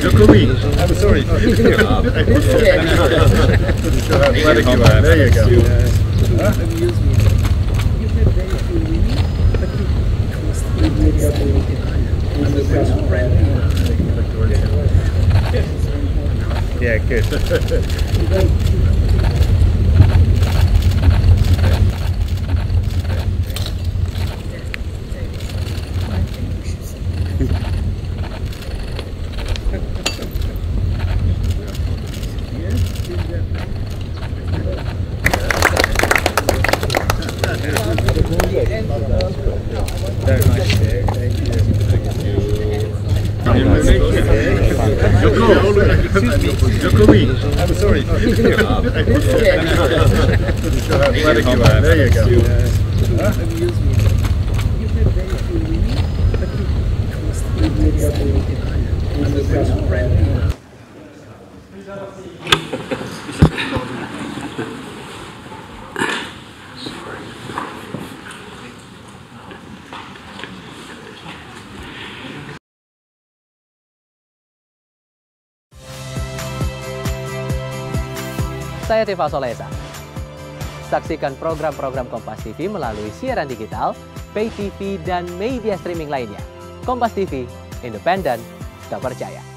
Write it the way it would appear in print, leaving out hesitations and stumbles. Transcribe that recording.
Jokowi. I'm sorry. There you go. Yeah, good. Very much. Thank you. Jokowi. I'm sorry. There you go. Saya Tiva Solesa. Saksikan program-program Kompas TV melalui siaran digital, pay TV, dan media streaming lainnya. Kompas TV, independen, terpercaya.